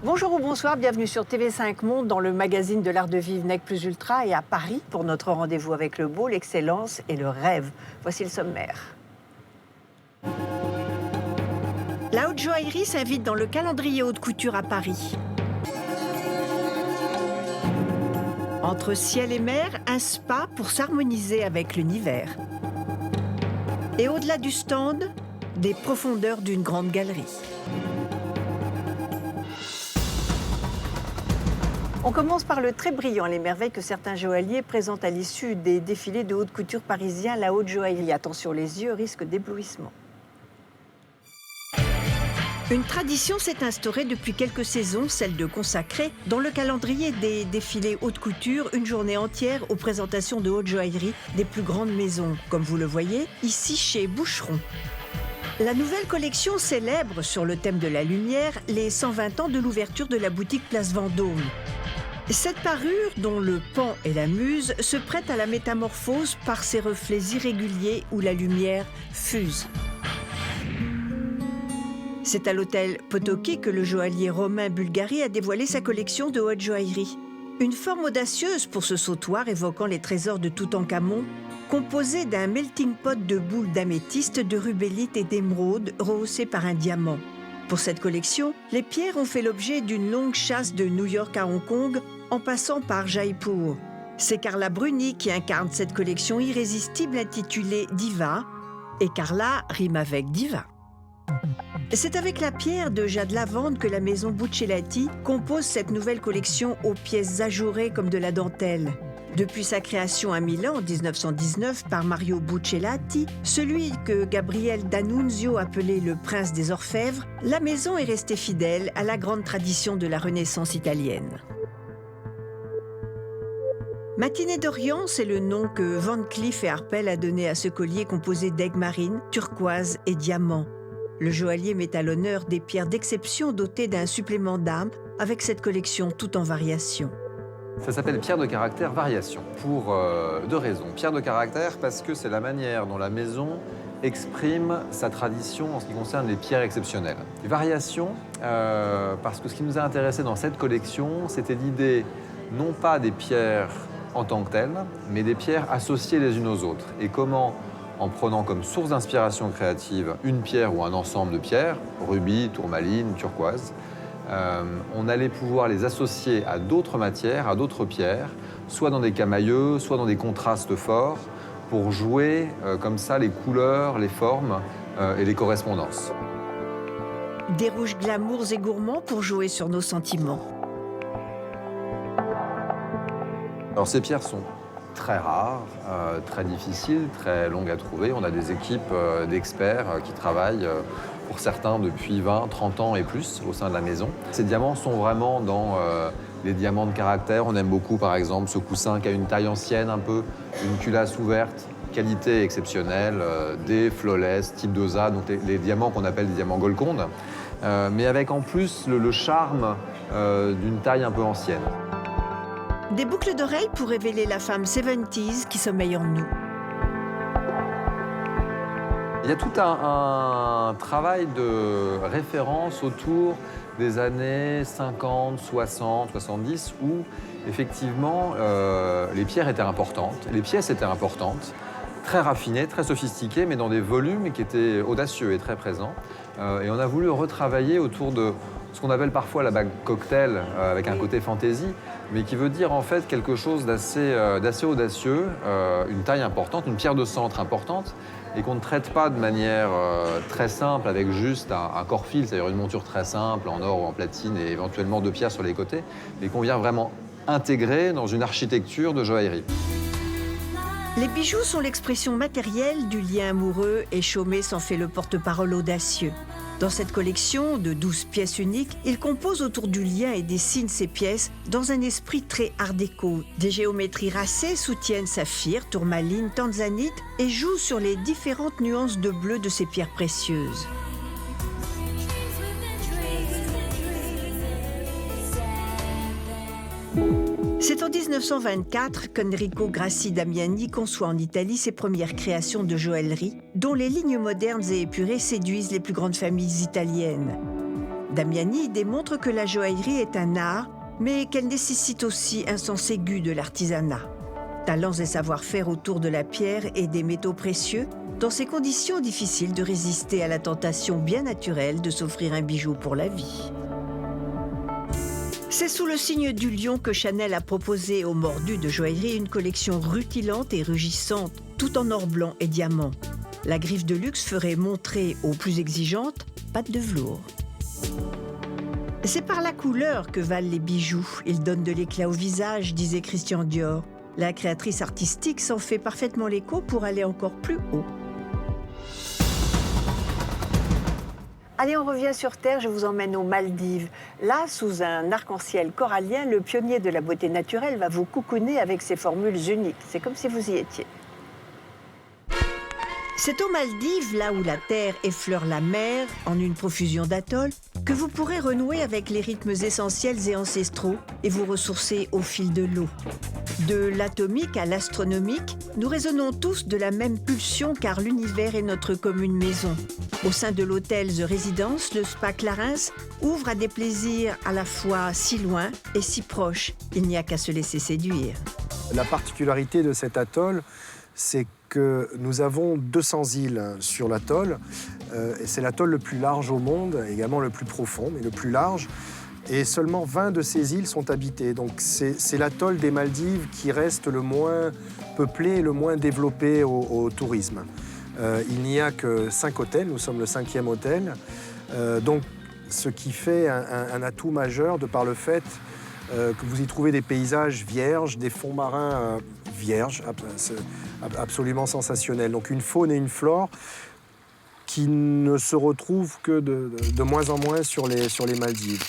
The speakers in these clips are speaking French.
Bonjour ou bonsoir, bienvenue sur TV5 Monde dans le magazine de l'art de vivre Nec Plus Ultra et à Paris pour notre rendez-vous avec le beau, l'excellence et le rêve. Voici le sommaire. La haute joaillerie s'invite dans le calendrier haute couture à Paris. Entre ciel et mer, un spa pour s'harmoniser avec l'univers. Et au-delà du stand, des profondeurs d'une grande galerie. On commence par le très brillant, les merveilles que certains joailliers présentent à l'issue des défilés de haute couture parisiens, la haute joaillerie. Attention, les yeux risquent d'éblouissement. Une tradition s'est instaurée depuis quelques saisons, celle de consacrer, dans le calendrier des défilés haute couture, une journée entière aux présentations de haute joaillerie des plus grandes maisons, comme vous le voyez, ici chez Boucheron. La nouvelle collection célèbre, sur le thème de la lumière, les 120 ans de l'ouverture de la boutique Place Vendôme. Cette parure, dont le pan et la muse, se prête à la métamorphose par ses reflets irréguliers où la lumière fuse. C'est à l'hôtel Potocki que le joaillier Romain Bulgari a dévoilé sa collection de haute joaillerie. Une forme audacieuse pour ce sautoir évoquant les trésors de Toutankhamon, composé d'un melting pot de boules d'améthyste, de rubellite et d'émeraude rehaussées par un diamant. Pour cette collection, les pierres ont fait l'objet d'une longue chasse de New York à Hong Kong, en passant par Jaipur. C'est Carla Bruni qui incarne cette collection irrésistible intitulée Diva, et Carla rime avec diva. C'est avec la pierre de jade lavande que la maison Buccellati compose cette nouvelle collection aux pièces ajourées comme de la dentelle. Depuis sa création à Milan en 1919 par Mario Buccellati, celui que Gabriel D'Annunzio appelait le prince des orfèvres, la maison est restée fidèle à la grande tradition de la Renaissance italienne. Matinée d'Orient, c'est le nom que Van Cleef & Arpels a donné à ce collier composé d'aigues marines, turquoise et diamants. Le joaillier met à l'honneur des pierres d'exception dotées d'un supplément d'âme avec cette collection tout en variation. Ça s'appelle pierre de caractère variation, pour deux raisons. Pierre de caractère parce que c'est la manière dont la maison exprime sa tradition en ce qui concerne les pierres exceptionnelles. Et variation parce que ce qui nous a intéressé dans cette collection, c'était l'idée non pas des pierres en tant que telles, mais des pierres associées les unes aux autres. Et comment, en prenant comme source d'inspiration créative une pierre ou un ensemble de pierres, rubis, tourmaline, turquoise, on allait pouvoir les associer à d'autres matières, à d'autres pierres, soit dans des camailleux, soit dans des contrastes forts, pour jouer comme ça les couleurs, les formes et les correspondances. Des rouges glamours et gourmands pour jouer sur nos sentiments. Alors ces pierres sont très rares, très difficiles, très longues à trouver. On a des équipes d'experts qui travaillent pour certains depuis 20, 30 ans et plus au sein de la maison. Ces diamants sont vraiment dans les diamants de caractère. On aime beaucoup par exemple ce coussin qui a une taille ancienne un peu, une culasse ouverte, qualité exceptionnelle, des flawless, type Dosa, donc les diamants qu'on appelle des diamants Golconde, mais avec en plus le charme d'une taille un peu ancienne. Des boucles d'oreilles pour révéler la femme 70s qui sommeille en nous. Il y a tout un travail de référence autour des années 50, 60, 70 où effectivement les pierres étaient importantes, les pièces étaient importantes, très raffinées, très sophistiquées, mais dans des volumes qui étaient audacieux et très présents. Et on a voulu retravailler autour de ce qu'on appelle parfois la bague cocktail avec un côté fantaisie, mais qui veut dire en fait quelque chose d'assez audacieux, une taille importante, une pierre de centre importante, et qu'on ne traite pas de manière très simple avec juste un corps-fil, c'est-à-dire une monture très simple en or ou en platine et éventuellement 2 pierres sur les côtés, mais qu'on vient vraiment intégrer dans une architecture de joaillerie. Les bijoux sont l'expression matérielle du lien amoureux et Chaumet s'en fait le porte-parole audacieux. Dans cette collection de 12 pièces uniques, il compose autour du lien et dessine ses pièces dans un esprit très art déco. Des géométries racées soutiennent saphir, tourmaline, tanzanite et jouent sur les différentes nuances de bleu de ces pierres précieuses. C'est en 1924 qu'Enrico Grassi Damiani conçoit en Italie ses premières créations de joaillerie, dont les lignes modernes et épurées séduisent les plus grandes familles italiennes. Damiani démontre que la joaillerie est un art, mais qu'elle nécessite aussi un sens aigu de l'artisanat. Talents et savoir-faire autour de la pierre et des métaux précieux, dans ces conditions difficiles de résister à la tentation bien naturelle de s'offrir un bijou pour la vie. C'est sous le signe du lion que Chanel a proposé aux mordus de joaillerie une collection rutilante et rugissante, tout en or blanc et diamants. La griffe de luxe ferait montrer aux plus exigeantes pattes de velours. C'est par la couleur que valent les bijoux. Ils donnent de l'éclat au visage, disait Christian Dior. La créatrice artistique s'en fait parfaitement l'écho pour aller encore plus haut. Allez, on revient sur Terre, je vous emmène aux Maldives. Là, sous un arc-en-ciel corallien, le pionnier de la beauté naturelle va vous coucouner avec ses formules uniques. C'est comme si vous y étiez. C'est aux Maldives, là où la terre effleure la mer, en une profusion d'atolls, que vous pourrez renouer avec les rythmes essentiels et ancestraux et vous ressourcer au fil de l'eau. De l'atomique à l'astronomique, nous résonnons tous de la même pulsion car l'univers est notre commune maison. Au sein de l'hôtel The Residence, le spa Clarins ouvre à des plaisirs à la fois si loin et si proches. Il n'y a qu'à se laisser séduire. La particularité de cet atoll, c'est que nous avons 200 îles sur l'atoll. C'est l'atoll le plus large au monde, également le plus profond, mais le plus large. Et seulement 20 de ces îles sont habitées. Donc c'est l'atoll des Maldives qui reste le moins peuplé et le moins développé au tourisme. Il n'y a que 5 hôtels, nous sommes le 5e hôtel. Donc ce qui fait un atout majeur de par le fait que vous y trouvez des paysages vierges, des fonds marins vierges, absolument sensationnels. Donc une faune et une flore qui ne se retrouvent que de moins en moins sur les Maldives.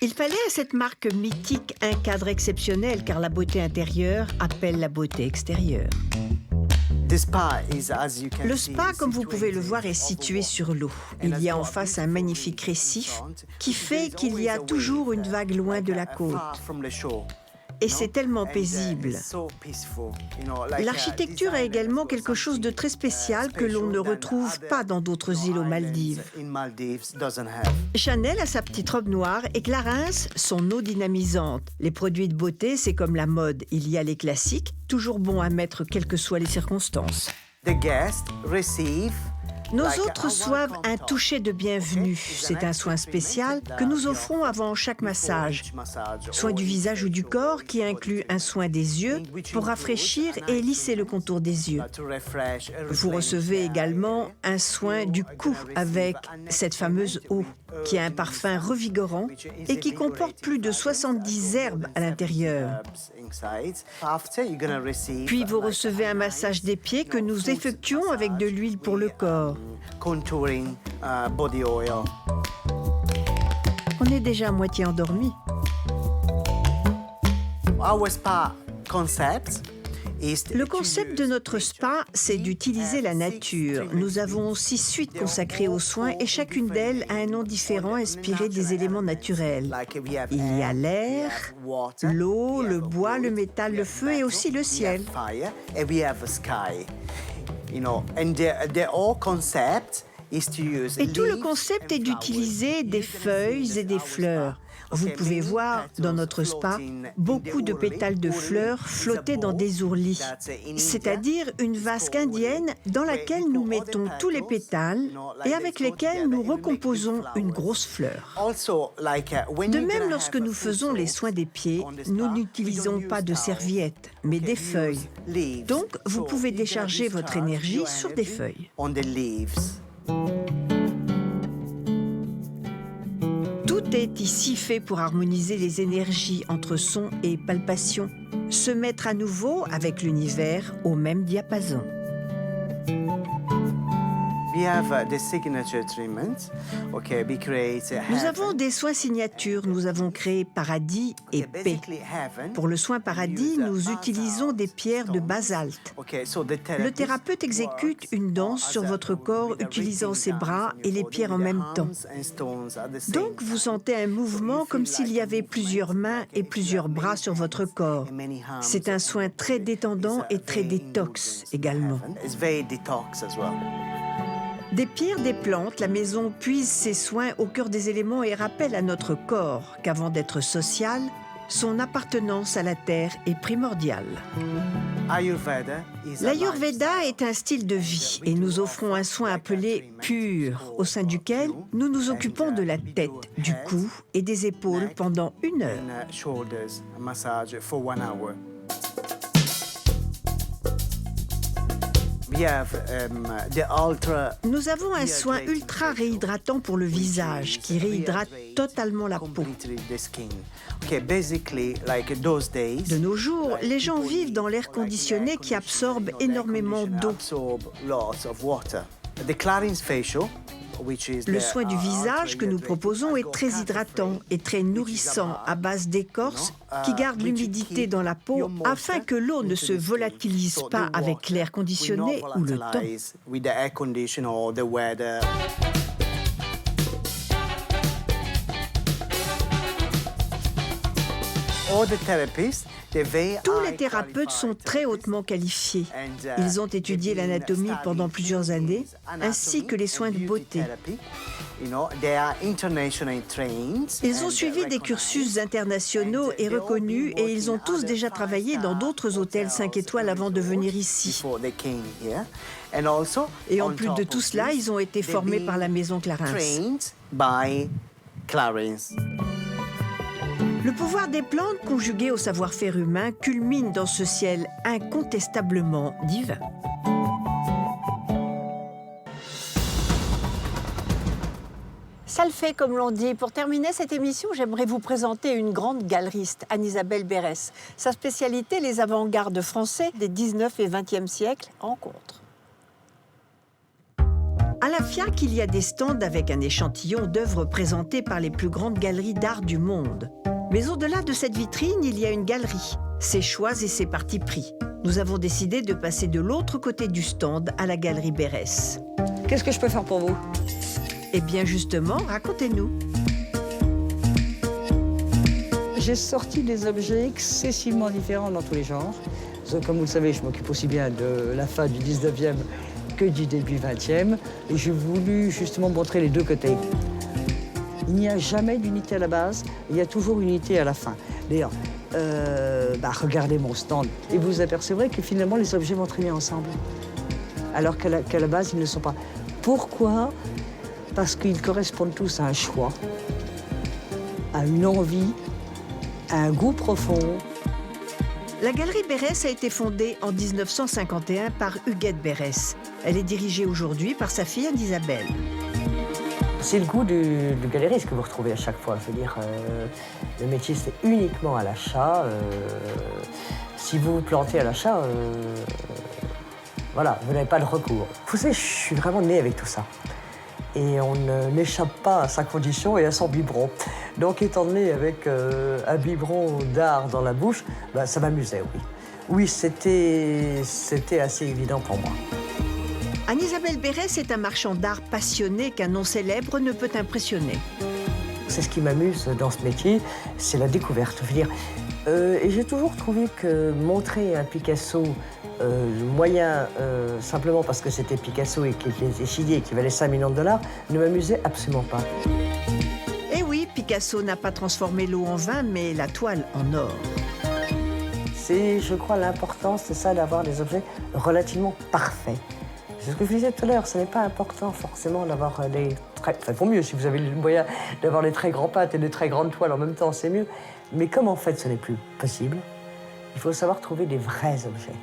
Il fallait à cette marque mythique un cadre exceptionnel car la beauté intérieure appelle la beauté extérieure. Le spa, comme vous pouvez le voir, est situé sur l'eau. Il y a en face un magnifique récif qui fait qu'il y a toujours une vague loin de la côte. Et c'est tellement paisible. L'architecture a également quelque chose de très spécial que l'on ne retrouve pas dans d'autres îles aux Maldives. Chanel a sa petite robe noire et Clarins son eau dynamisante. Les produits de beauté, c'est comme la mode. Il y a les classiques, toujours bons à mettre quelles que soient les circonstances. Nos hôtes reçoivent un toucher de bienvenue. C'est un soin spécial que nous offrons avant chaque massage. Soin du visage ou du corps qui inclut un soin des yeux pour rafraîchir et lisser le contour des yeux. Vous recevez également un soin du cou avec cette fameuse eau qui a un parfum revigorant et qui comporte plus de 70 herbes à l'intérieur. Puis vous recevez un massage des pieds que nous effectuons avec de l'huile pour le corps. On est déjà à moitié endormi. Le concept de notre spa, c'est d'utiliser la nature. Nous avons 6 suites consacrées aux soins et chacune d'elles a un nom différent inspiré des éléments naturels. Il y a l'air, l'eau, le bois, le métal, le feu et aussi le ciel. Et tout le concept est d'utiliser des feuilles et des fleurs. Vous pouvez voir dans notre spa beaucoup de pétales de fleurs flotter dans des ourlis, c'est-à-dire une vasque indienne dans laquelle nous mettons tous les pétales et avec lesquels nous recomposons une grosse fleur. De même, lorsque nous faisons les soins des pieds, nous n'utilisons pas de serviettes, mais des feuilles. Donc, vous pouvez décharger votre énergie sur des feuilles. Tout est ici fait pour harmoniser les énergies entre son et palpation, se mettre à nouveau avec l'univers au même diapason. Nous avons des soins signatures. Nous avons créé Paradis et Paix. Pour le soin Paradis, nous utilisons des pierres de basalte. Le thérapeute exécute une danse sur votre corps utilisant ses bras et les pierres en même temps. Donc, vous sentez un mouvement comme s'il y avait plusieurs mains et plusieurs bras sur votre corps. C'est un soin très détendant et très détox également. Des pierres, des plantes, la maison puise ses soins au cœur des éléments et rappelle à notre corps qu'avant d'être social, son appartenance à la terre est primordiale. L'Ayurveda est un style de vie et nous offrons un soin appelé pur, au sein duquel nous nous occupons de la tête, du cou et des épaules pendant 1 heure. Nous avons un soin ultra réhydratant pour le visage qui réhydrate totalement la peau. De nos jours, les gens vivent dans l'air conditionné qui absorbe énormément d'eau. Le soin du visage que nous proposons est très hydratant et très nourrissant à base d'écorce qui garde l'humidité dans la peau afin que l'eau ne se volatilise pas avec l'air conditionné ou le temps. Tous les thérapeutes sont très hautement qualifiés. Ils ont étudié l'anatomie pendant plusieurs années, ainsi que les soins de beauté. Ils ont suivi des cursus internationaux et reconnus et ils ont tous déjà travaillé dans d'autres hôtels 5 étoiles avant de venir ici. Et en plus de tout cela, ils ont été formés par la maison Clarins. Le pouvoir des plantes conjugué au savoir-faire humain culmine dans ce ciel incontestablement divin. Ça le fait, comme l'on dit. Pour terminer cette émission, j'aimerais vous présenter une grande galeriste, Anne-Isabelle Berès. Sa spécialité, les avant-gardes français des 19 et 20e siècles rencontrent. À la FIAC, il y a des stands avec un échantillon d'œuvres présentées par les plus grandes galeries d'art du monde. Mais au-delà de cette vitrine, il y a une galerie, ses choix et ses partis pris. Nous avons décidé de passer de l'autre côté du stand à la galerie Berès. Qu'est-ce que je peux faire pour vous? Eh bien justement, racontez-nous. J'ai sorti des objets excessivement différents dans tous les genres. Comme vous le savez, je m'occupe aussi bien de la fin du 19e que du début 20e. Et j'ai voulu justement montrer les deux côtés. Il n'y a jamais d'unité à la base, il y a toujours une unité à la fin. D'ailleurs, regardez mon stand et vous apercevrez que finalement les objets vont très bien ensemble. Alors qu'à la base, ils ne le sont pas. Pourquoi? Parce qu'ils correspondent tous à un choix, à une envie, à un goût profond. La galerie Berès a été fondée en 1951 par Huguette Berès. Elle est dirigée aujourd'hui par sa fille Anne-Isabelle. C'est le goût du galériste que vous retrouvez à chaque fois. Je veux dire, le métier, c'est uniquement à l'achat. Si vous vous plantez à l'achat, voilà, vous n'avez pas de recours. Vous savez, je suis vraiment né avec tout ça. Et on n'échappe pas à sa condition et à son biberon. Donc, étant né avec un biberon d'art dans la bouche, ça m'amusait, oui. Oui, c'était assez évident pour moi. Anne-Isabelle Berès est un marchand d'art passionné qu'un nom célèbre ne peut impressionner. C'est ce qui m'amuse dans ce métier, c'est la découverte. Je veux dire, et j'ai toujours trouvé que montrer un Picasso moyen, simplement parce que c'était Picasso et qu'il était signé et qu'il valait 5 millions de dollars, ne m'amusait absolument pas. Eh oui, Picasso n'a pas transformé l'eau en vin, mais la toile en or. C'est, je crois, l'important, c'est ça, d'avoir des objets relativement parfaits. C'est ce que je disais tout à l'heure, ce n'est pas important forcément d'avoir des très... Enfin, pour mieux, si vous avez le moyen d'avoir des très grands pâtes et des très grandes toiles en même temps, c'est mieux. Mais comme en fait ce n'est plus possible, il faut savoir trouver des vrais objets.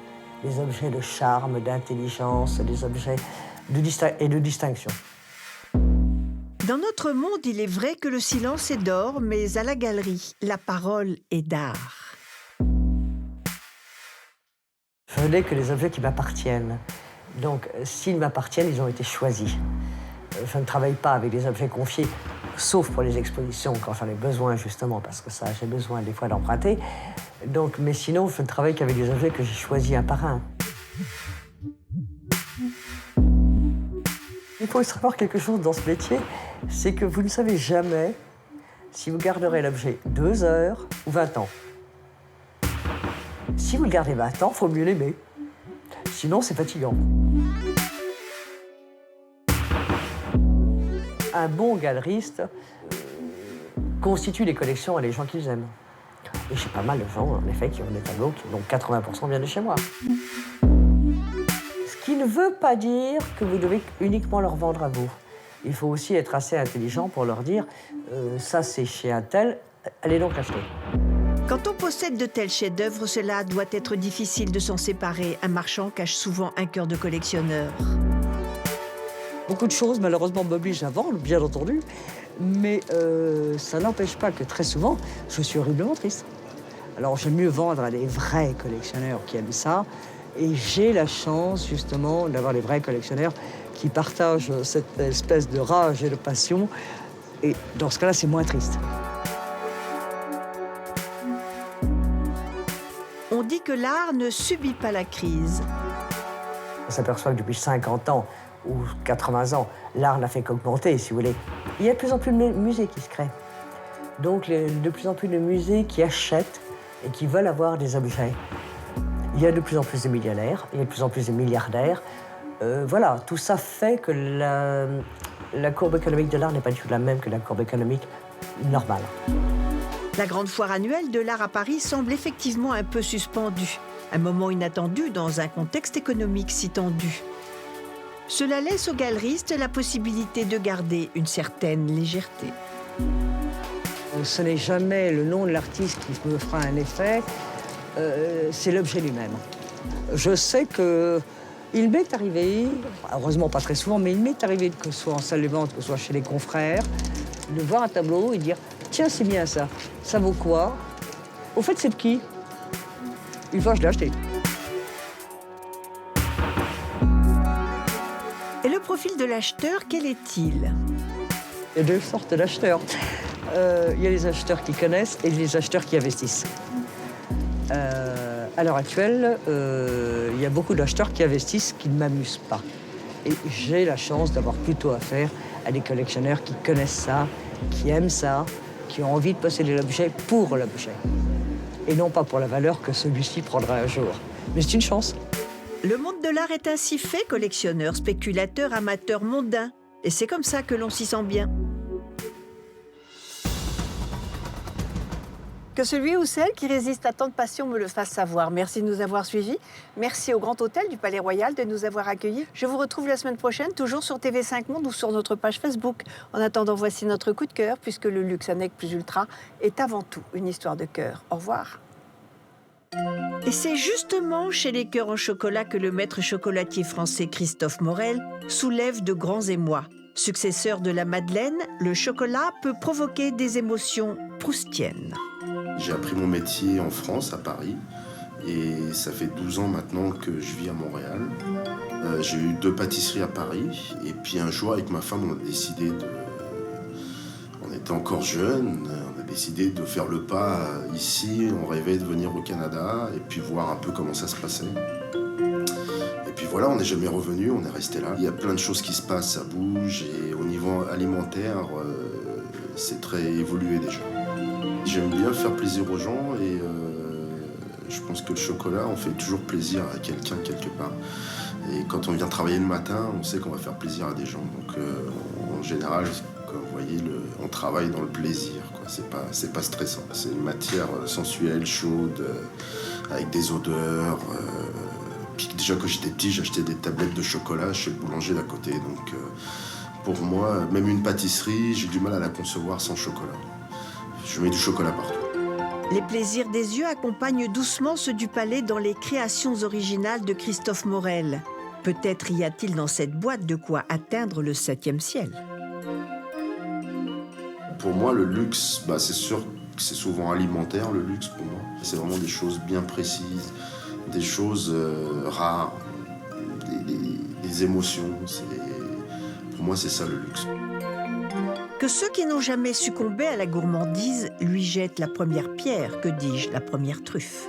Des objets de charme, d'intelligence, des objets de distinction. Dans notre monde, il est vrai que le silence est d'or, mais à la galerie, la parole est d'art. Je voulais que les objets qui m'appartiennent. Donc, s'ils m'appartiennent, ils ont été choisis. Je ne travaille pas avec des objets confiés, sauf pour les expositions, quand j'en ai besoin, justement, parce que ça, j'ai besoin des fois d'emprunter. Donc, mais sinon, je ne travaille qu'avec des objets que j'ai choisis un par un. Il faut savoir quelque chose dans ce métier, c'est que vous ne savez jamais si vous garderez l'objet 2 heures ou 20 ans. Si vous le gardez 20 ans, il faut mieux l'aimer. Sinon, c'est fatigant. un bon galeriste constitue les collections à les gens qu'ils aiment. Et j'ai pas mal de gens, en effet, qui ont des tableaux dont 80% viennent de chez moi. Ce qui ne veut pas dire que vous devez uniquement leur vendre à vous. Il faut aussi être assez intelligent pour leur dire ça c'est chez un tel, allez donc l'acheter. Quand on possède de tels chefs-d'œuvre, cela doit être difficile de s'en séparer. Un marchand cache souvent un cœur de collectionneur. Beaucoup de choses, malheureusement, m'obligent à vendre, bien entendu. Mais ça n'empêche pas que très souvent, je suis horriblement triste. Alors, j'aime mieux vendre à des vrais collectionneurs qui aiment ça. Et j'ai la chance, justement, d'avoir des vrais collectionneurs qui partagent cette espèce de rage et de passion. Et dans ce cas-là, c'est moins triste. On dit que l'art ne subit pas la crise. On s'aperçoit que depuis 50 ans ou 80 ans, l'art n'a fait qu'augmenter, si vous voulez. Il y a de plus en plus de musées qui se créent. Donc, de plus en plus de musées qui achètent et qui veulent avoir des objets. Il y a de plus en plus de millionnaires, il y a de plus en plus de milliardaires. Voilà, tout ça fait que la courbe économique de l'art n'est pas du tout la même que la courbe économique normale. La grande foire annuelle de l'art à Paris semble effectivement un peu suspendue. Un moment inattendu dans un contexte économique si tendu. Cela laisse aux galeristes la possibilité de garder une certaine légèreté. Ce n'est jamais le nom de l'artiste qui me fera un effet, c'est l'objet lui-même. Je sais que il m'est arrivé, heureusement pas très souvent, mais il m'est arrivé que ce soit en salle de vente, que ce soit chez les confrères, de voir un tableau et dire « Tiens, c'est bien ça, ça vaut quoi? Au fait, c'est de qui ?» Une fois, je l'ai acheté. Et le profil de l'acheteur, quel est-il? Il y a deux sortes d'acheteurs. Il y a les acheteurs qui connaissent et les acheteurs qui investissent. À l'heure actuelle, il y a beaucoup d'acheteurs qui investissent qui ne m'amusent pas. Et j'ai la chance d'avoir plutôt affaire à des collectionneurs qui connaissent ça, qui aiment ça, qui ont envie de posséder l'objet pour l'objet. Et non pas pour la valeur que celui-ci prendra un jour. Mais c'est une chance. Le monde de l'art est ainsi fait, collectionneur, spéculateur, amateur, mondain. Et c'est comme ça que l'on s'y sent bien. Que celui ou celle qui résiste à tant de passion me le fasse savoir. Merci de nous avoir suivis. Merci au Grand Hôtel du Palais Royal de nous avoir accueillis. Je vous retrouve la semaine prochaine, toujours sur TV5 Monde ou sur notre page Facebook. En attendant, voici notre coup de cœur, puisque le luxe Anec plus ultra est avant tout une histoire de cœur. Au revoir. Et c'est justement chez les cœurs en chocolat que le maître chocolatier français Christophe Morel soulève de grands émois. Successeur de la Madeleine, le chocolat peut provoquer des émotions proustiennes. J'ai appris mon métier en France, à Paris, et ça fait 12 ans maintenant que je vis à Montréal. J'ai eu 2 pâtisseries à Paris, et puis un jour avec ma femme, on a décidé de... On était encore jeunes, on a décidé de faire le pas ici, on rêvait de venir au Canada, et puis voir un peu comment ça se passait. Et puis voilà, on n'est jamais revenu, on est resté là. Il y a plein de choses qui se passent, ça bouge, et au niveau alimentaire, c'est très évolué déjà. J'aime bien faire plaisir aux gens et je pense que le chocolat, on fait toujours plaisir à quelqu'un quelque part. Et quand on vient travailler le matin, on sait qu'on va faire plaisir à des gens. Donc en général, comme vous voyez, on travaille dans le plaisir, quoi. C'est pas stressant. C'est une matière sensuelle, chaude, avec des odeurs. Puis déjà quand j'étais petit, j'achetais des tablettes de chocolat chez le boulanger d'à côté. Donc pour moi, même une pâtisserie, j'ai du mal à la concevoir sans chocolat. Je mets du chocolat partout. Les plaisirs des yeux accompagnent doucement ceux du palais dans les créations originales de Christophe Morel. Peut-être y a-t-il dans cette boîte de quoi atteindre le 7e ciel. Pour moi, le luxe, c'est sûr que c'est souvent alimentaire, le luxe pour moi. C'est vraiment des choses bien précises, des choses rares, des émotions. Pour moi, c'est ça le luxe. Que ceux qui n'ont jamais succombé à la gourmandise lui jettent la première pierre, que dis-je, la première truffe.